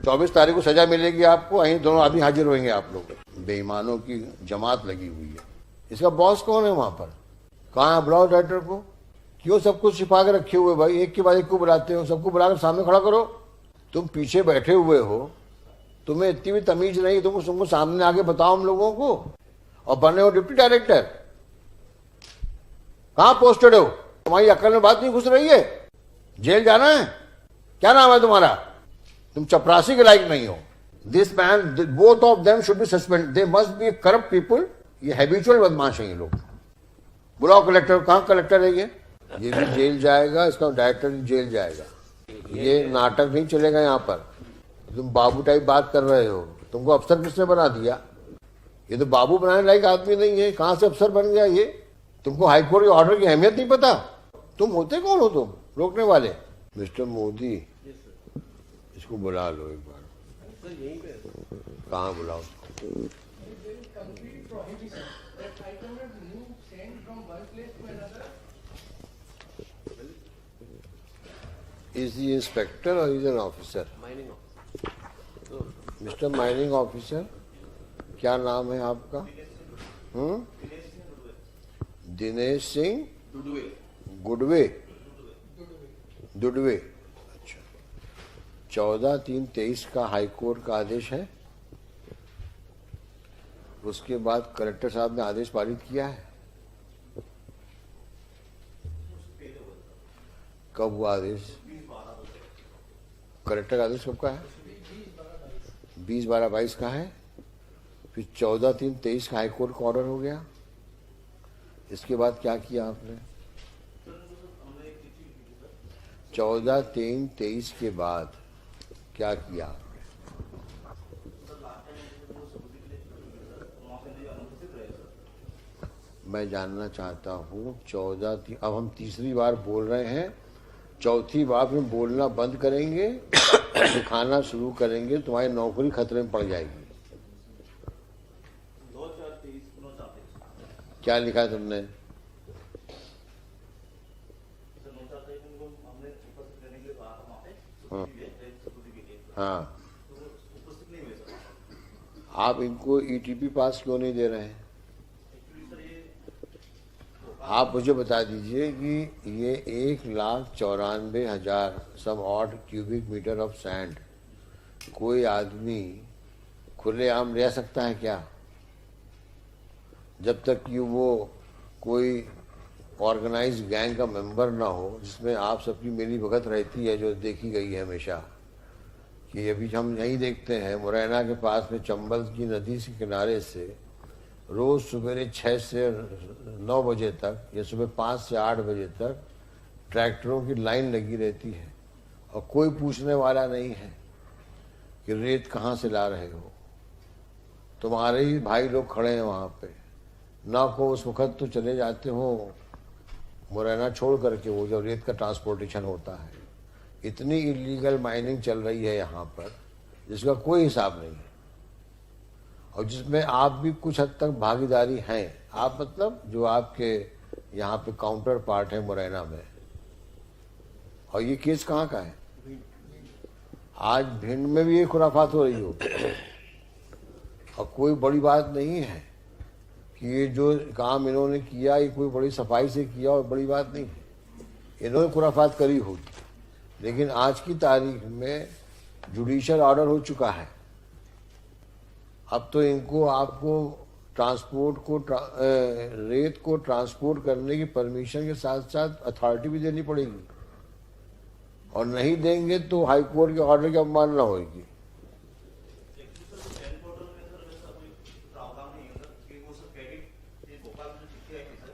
24 तारीख को सजा मिलेगी आपको, यहीं दोनों आदमी हाजिर होंगे आप लोग। बेईमानों की जमात लगी हुई है। इसका बॉस कौन है वहां पर? कहाँ है? बुलाओ डायरेक्टर को। क्यों सब कुछ छिपा के रखे हुए भाई? एक के बाद एक को बुलाते हो, सबको बुलाकर सामने खड़ा करो। तुम पीछे बैठे हुए हो, तुम्हें इतनी भी तमीज नहीं, तुमको सामने आके बताओ हम लोगों को, और बने हो डिप्टी डायरेक्टर। कहाँ पोस्टेड हो? तुम्हारी अकल में बात नहीं घुस रही है? जेल जाना है? क्या नाम है तुम्हारा? तुम चपरासी के लायक नहीं हो। This man, both of them should be suspend. They must be corrupt people. ये हैबिचुअल बदमाश है ये लोग। बुलाओ कलेक्टर। कहाँ कलेक्टर है ये भी जेल जाएगा, इसका डायरेक्टर भी जेल जाएगा। ये नाटक नहीं चलेगा यहाँ पर। तुम बाबू टाइप बात कर रहे हो। तुमको अफसर किसने बना दिया? ये तो बाबू बनाने लायक आदमी नहीं है, कहाँ से अफसर बन गया ये? तुमको हाईकोर्ट के ऑर्डर की अहमियत नहीं पता? तुम होते कौन हो तुम रोकने वाले? मिस्टर मोदी, इसको बुला लो एक बार। कहाँ बुलाओ? Is he inspector or is an officer? Mining officer. Mr. Mining officer, क्या नाम है आपका? दिनेश सिंह गुडवे। दुडवे। अच्छा, 14/3/23 का हाईकोर्ट का आदेश है। उसके बाद कलेक्टर साहब ने आदेश पारित किया है। कब हुआ आदेश? कलेक्टर का आदेश कब का है? 20/12/22 का है। फिर 14/3/23 का हाईकोर्ट का ऑर्डर हो गया। इसके बाद क्या किया आपने? 14/3/23 के बाद क्या किया आपने? मैं जानना चाहता हूँ 14 अब हम तीसरी बार बोल रहे हैं, चौथी बार में बोलना बंद करेंगे, दिखाना शुरू करेंगे, तुम्हारी नौकरी खतरे में पड़ जाएगी। क्या लिखा है तुमने? हाँ, आप इनको ईटीपी पास क्यों नहीं दे रहे हैं? आप मुझे बता दीजिए कि ये 1,94,000 some odd cubic meter of sand कोई आदमी खुलेआम ले सकता है क्या? जब तक कि वो कोई ऑर्गेनाइज्ड गैंग का मेंबर ना हो, जिसमें आप सबकी मिली भगत रहती है, जो देखी गई है हमेशा। कि अभी हम यही देखते हैं मुरैना के पास में चंबल की नदी के किनारे से रोज सुबह 6 से 9 बजे तक या सुबह 5 से 8 बजे तक ट्रैक्टरों की लाइन लगी रहती है, और कोई पूछने वाला नहीं है कि रेत कहाँ से ला रहे हो। तुम्हारे ही भाई लोग खड़े हैं वहाँ पे। ना को उस वक्त तो चले जाते हो मुरैना छोड़ करके, वो जो रेत का ट्रांसपोर्टेशन होता है। इतनी इलीगल माइनिंग चल रही है यहाँ पर जिसका कोई हिसाब नहीं है, और जिसमें आप भी कुछ हद तक भागीदारी हैं। आप मतलब जो आपके यहाँ पे काउंटर पार्ट है मुरैना में। और ये केस कहाँ का है? आज भिंड में भी ये खुराफात हो रही हो, और कोई बड़ी बात नहीं है कि ये जो काम इन्होंने किया ये कोई बड़ी सफाई से किया, और बड़ी बात नहीं है। इन्होंने खुराफात करी होगी, लेकिन आज की तारीख में जुडिशियल ऑर्डर हो चुका है। अब तो इनको आपको ट्रांसपोर्ट को रेत को ट्रांसपोर्ट करने की परमिशन के साथ साथ अथॉरिटी भी देनी पड़ेगी, और नहीं देंगे तो हाई कोर्ट के ऑर्डर की अवमानना होगी।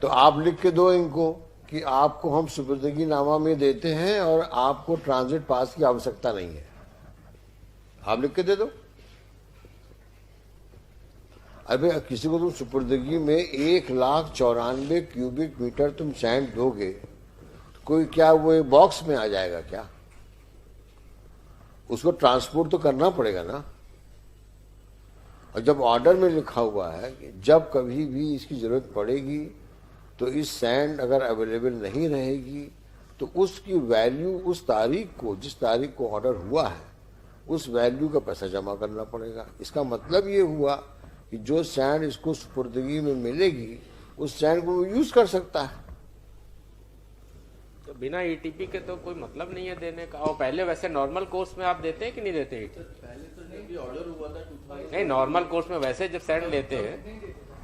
तो आप लिख के दो इनको कि आपको हम सुपुर्दगी नामा में देते हैं और आपको ट्रांजिट पास की आवश्यकता नहीं है। आप लिख के दे दो। अबे किसी को तुम सुपुर्दगी में 1,94,000 क्यूबिक मीटर तुम सैंड दोगे, तो कोई क्या वो बॉक्स में आ जाएगा क्या? उसको ट्रांसपोर्ट तो करना पड़ेगा ना। और जब ऑर्डर में लिखा हुआ है कि जब कभी भी इसकी जरूरत पड़ेगी तो इस सैंड अगर अवेलेबल नहीं रहेगी तो उसकी वैल्यू उस तारीख को, जिस तारीख को ऑर्डर हुआ है, उस वैल्यू का पैसा जमा करना पड़ेगा। इसका मतलब ये हुआ कि जो सैंड इसको सुपुर्दगी में मिलेगी उस सैंड को वो यूज कर सकता है। तो बिना ईटीपी के तो कोई मतलब नहीं है देने का। और पहले वैसे नॉर्मल कोर्स में आप देते हैं कि नहीं देते ईटीपी? पहले तो नहीं ऑर्डर हुआ था 2000 नहीं, नॉर्मल कोर्स में वैसे जब सैंड लेते हैं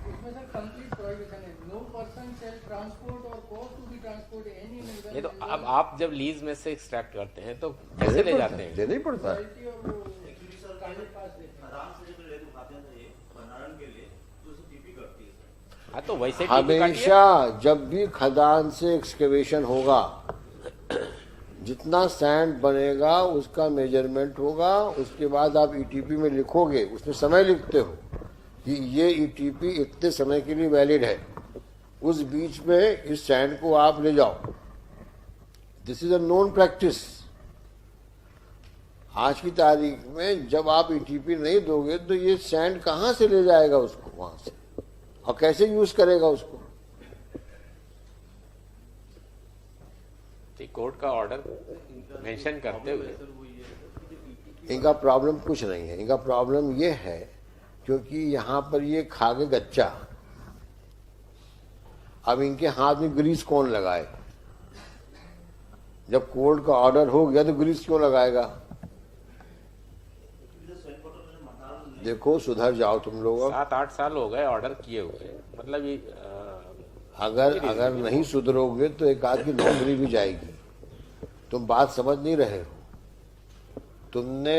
उसमें सर कंप्लीट प्रोहिबिशन है, no person shall transport or cause to be transport any mineral. ये तो अब आप जब लीज में से एक्सट्रैक्ट करते हैं तो कैसे ले जाते हैं? देना ही पड़ता है। और वो कागज पास देते हैं। खदान से जब ले उठाते हैं तो ये भंडारण के लिए तो उसे टीपी करती है सर। हाँ, तो वैसे टीपी काटिए। हमेशा जब भी खदान से एक्सकेवेशन होगा, जितना सैंड बनेगा उसका मेजरमेंट होगा। उसके बाद आप ईटीपी में लिखोगे, उसमें समय लिखते हो कि ये ईटीपी इतने समय के लिए वैलिड है, उस बीच में इस सैंड को आप ले जाओ। This is a known practice. आज की तारीख में जब आप ईटीपी नहीं दोगे तो ये सैंड कहां से ले जाएगा उसको वहां से, और कैसे यूज करेगा उसको? कोर्ट का ऑर्डर मेंशन करते हुए इनका प्रॉब्लम कुछ नहीं है। इनका प्रॉब्लम ये है क्योंकि यहां पर ये खागे गच्चा, अब इनके हाथ में ग्रीस कौन लगाए? जब कोर्ट का ऑर्डर हो गया तो ग्रीस क्यों लगाएगा? देखो, सुधर जाओ तुम लोग। 7-8 साल हो गए ऑर्डर किए हुए, मतलब ये अगर नहीं सुधरोगे तो एक आध की नौकरी भी जाएगी। तुम बात समझ नहीं रहे हो। तुमने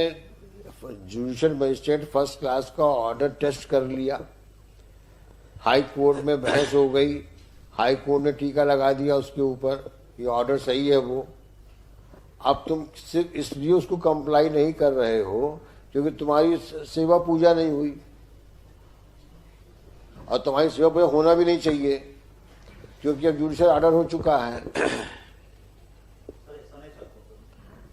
जुडिशियल मजिस्ट्रेट फर्स्ट क्लास का ऑर्डर टेस्ट कर लिया, हाई कोर्ट में बहस हो गई, हाई कोर्ट ने टीका लगा दिया उसके ऊपर, ये ऑर्डर सही है वो। अब तुम सिर्फ इसलिए उसको कंप्लाई नहीं कर रहे हो क्योंकि तुम्हारी सेवा पूजा नहीं हुई, और तुम्हारी सेवा पूजा होना भी नहीं चाहिए क्योंकि अब जुडिशियल ऑर्डर हो चुका है।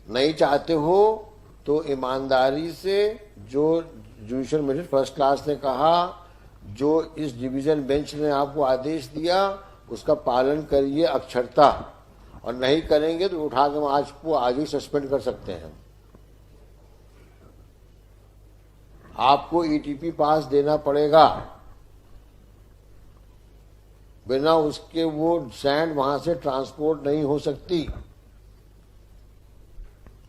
नहीं चाहते हो तो ईमानदारी से, जो जुडिशियल मजिस्ट्रेट फर्स्ट क्लास ने कहा, जो इस डिवीजन बेंच ने आपको आदेश दिया, उसका पालन करिए अक्षरता, और नहीं करेंगे तो उठा के आज को आज ही सस्पेंड कर सकते हैं। आपको ईटीपी पास देना पड़ेगा, बिना उसके वो सैंड वहां से ट्रांसपोर्ट नहीं हो सकती।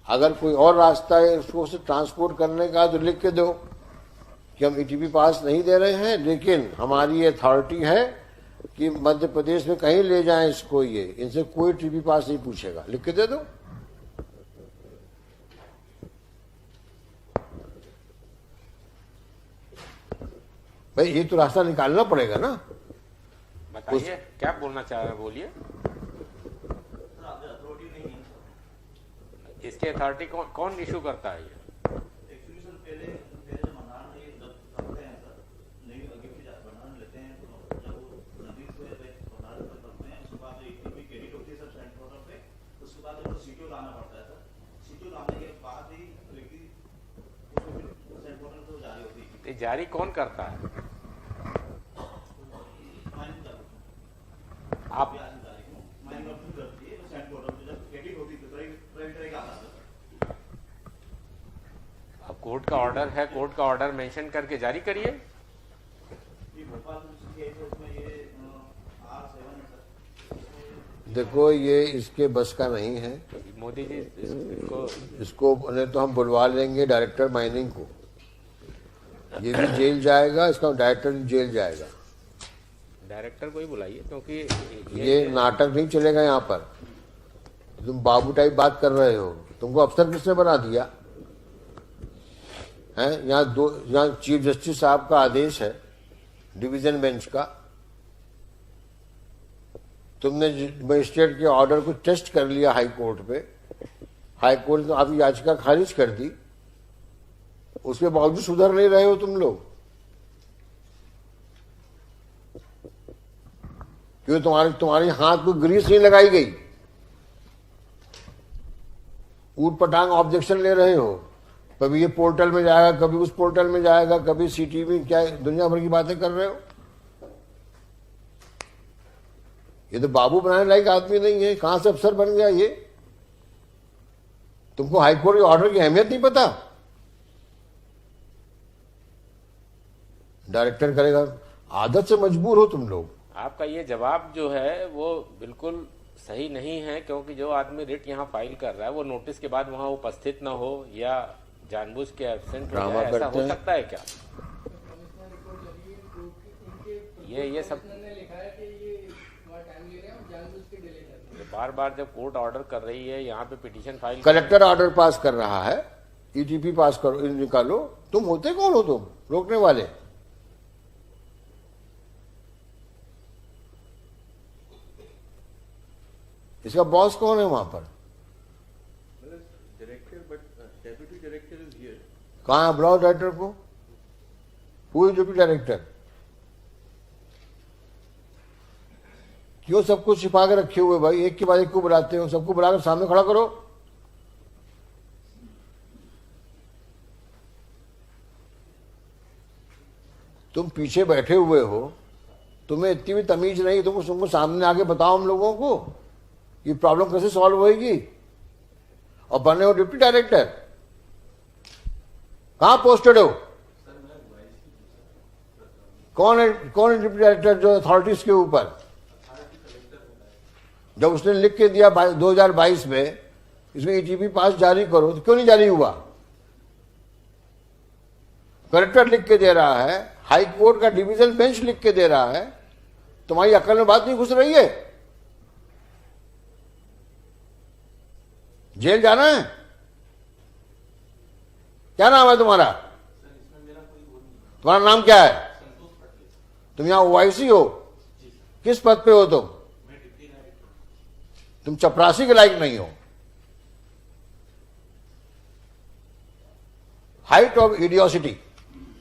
अगर कोई और रास्ता है उसको से ट्रांसपोर्ट करने का तो लिख के दो कि हम ईटीपी पास नहीं दे रहे हैं, लेकिन हमारी अथॉरिटी है कि मध्य प्रदेश में कहीं ले जाएं इसको, ये इनसे कोई टीपी पास नहीं पूछेगा, लिख के दे दो। भाई ये तो रास्ता निकालना पड़ेगा ना। बताइए क्या बोलना चाह रहे हैं, बोलिए। अथॉरिटी नहीं है सर। इसकी अथॉरिटी कौन इशू करता है? ये एक्चुअली सर पहले जो भंडारण ये जब करते हैं सर, नहीं गिफ्ट भंडारण लेते हैं तो जब वो नदी से भंडारण करते हैं उसके बाद ईटीपी क्रेडिट होती है सर सेंट पोर्टल पे, उसके बाद जब सीटीओ लाना पड़ता है सर, सीटीओ लाने के बाद ही उसको सेंट पोर्टल से जारी होती है। ये जारी कौन करता है? आप अब कोर्ट का ऑर्डर है, कोर्ट का ऑर्डर मेंशन करके जारी करिए। देखो, ये इसके बस का नहीं है। मोदी जी इसको नहीं तो हम बुलवा लेंगे डायरेक्टर माइनिंग को, ये भी जेल जाएगा, इसका डायरेक्टर भी जेल जाएगा। डायरेक्टर को ही बुलाइए, क्योंकि ये नाटक नहीं चलेगा यहाँ पर। तुम बाबू टाइप बात कर रहे हो, तुमको अफसर किसने बना दिया है? यहाँ चीफ जस्टिस साहब का आदेश है डिवीजन बेंच का, तुमने मजिस्ट्रेट के ऑर्डर को टेस्ट कर लिया हाई कोर्ट पे, हाई कोर्ट ने आपकी याचिका खारिज कर दी, उसके बावजूद सुधर नहीं रहे हो तुम लोग। क्यों? तुम्हारे हाथ को ग्रीस नहीं लगाई गई, ऊट पटांग ऑब्जेक्शन ले रहे हो। कभी ये पोर्टल में जाएगा, कभी उस पोर्टल में जाएगा, कभी सिटी में, क्या दुनिया भर की बातें कर रहे हो। ये तो बाबू बनाने लायक आदमी नहीं है, कहां से अफसर बन गया ये? तुमको हाईकोर्ट के ऑर्डर की अहमियत नहीं पता? डायरेक्टर करेगा। आदत से मजबूर हो तुम लोग। आपका ये जवाब जो है वो बिल्कुल सही नहीं है, क्योंकि जो आदमी रिट यहाँ फाइल कर रहा है वो नोटिस के बाद वहाँ उपस्थित न हो या जानबूझ के एब्सेंट हो ड्रामा जाए, ऐसा करते हो हैं। सकता है क्या? कमिश्नर रिपोर्ट लगी है, उनके ये सब कमिश्नर ने लिखा है कि ये थोड़ा टाइम ले रहे हैं और जानबूझ के डिले कर रहे हैं। बार बार जब कोर्ट ऑर्डर कर रही है यहाँ पे petition file collector order pass कर रहा है, ईटीपी पास करो, निकालो। तुम होते कौन हो तुम रोकने वाले? इसका बॉस कौन है वहां पर? Director, but deputy director is here. कहाँ है? बुलाओ डायरेक्टर को। Who is deputy director? क्यों सब कुछ छिपा के रखे हुए भाई? एक के बाद एक को बुलाते हो, सबको बुलाकर सामने खड़ा करो। तुम पीछे बैठे हुए हो, तुम्हें इतनी भी तमीज नहीं, तुमको सामने आके बताओ हम लोगों को ये प्रॉब्लम कैसे सॉल्व होएगी। और बने हो डिप्टी डायरेक्टर, कहां पोस्टेड हो? कौन है डिप्टी डायरेक्टर जो अथॉरिटीज के ऊपर? जब उसने लिख के दिया 2022 में इसमें ईटीपी पास जारी करो, तो क्यों नहीं जारी हुआ? कलेक्टर लिख के दे रहा है, हाई कोर्ट का डिवीजन बेंच लिख के दे रहा है, तुम्हारी अकल में बात नहीं घुस रही है? जेल जाना है? क्या नाम है तुम्हारा? तुम्हारा नाम क्या है? तुम यहां ओआईसी हो? किस पद पे हो तुम चपरासी के लायक नहीं हो। Height of इडियोसिटी।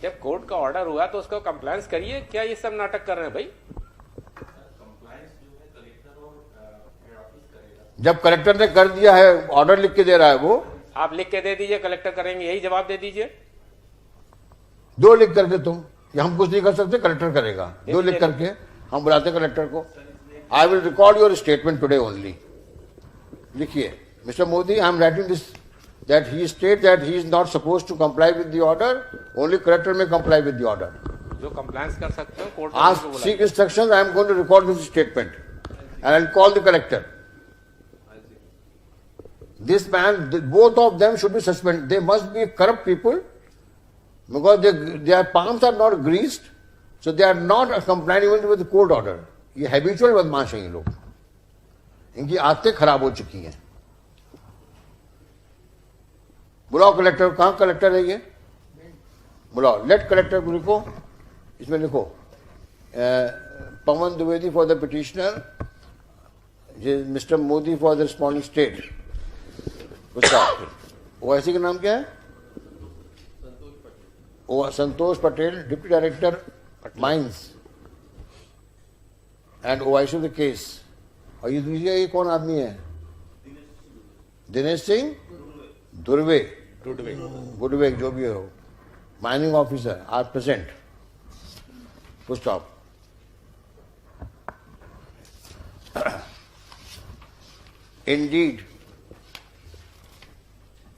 जब कोर्ट का ऑर्डर हुआ तो उसको कंप्लायंस करिए, क्या ये सब नाटक कर रहे हैं भाई? जब कलेक्टर ने कर दिया है, ऑर्डर लिख के दे रहा है वो, आप लिख के दे दीजिए, कलेक्टर करेंगे, यही जवाब दे दीजिए। दो लिख करके तुम, ये हम कुछ नहीं कर सकते, कलेक्टर करेगा। दो लिख करके हम बुलाते कलेक्टर को। I will record your statement today only. लिखिए, mister Modi, I am writing this that he state that he is not supposed to comply with the order, only collector may comply with the order. जो compliance कर सकते हो court Ask, seek instructions, I am going to record this statement and I will call the collector. This man, both of them should be suspended. They must be corrupt people because their palms are not greased, so they are not compliant even with the court order. ये habitual बदमाश हैं ये लोग, इनकी आदतें खराब हो चुकी हैं। बुलाओ कलेक्टर। कहाँ कलेक्टर है ये? बुलाओ। लेट कलेक्टर को लिखो, इसमें लिखो Pawan Dwivedi for the petitioner, mister Modi for the responding state. उसका ओआईसी का नाम क्या है? Santosh Patel, deputy director mines and OIC the case. और ये कौन आदमी है? दिनेश सिंह दुर्वे, गुडवे, जो भी हो, mining officer are present. Full stop. Indeed,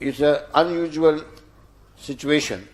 it's an unusual situation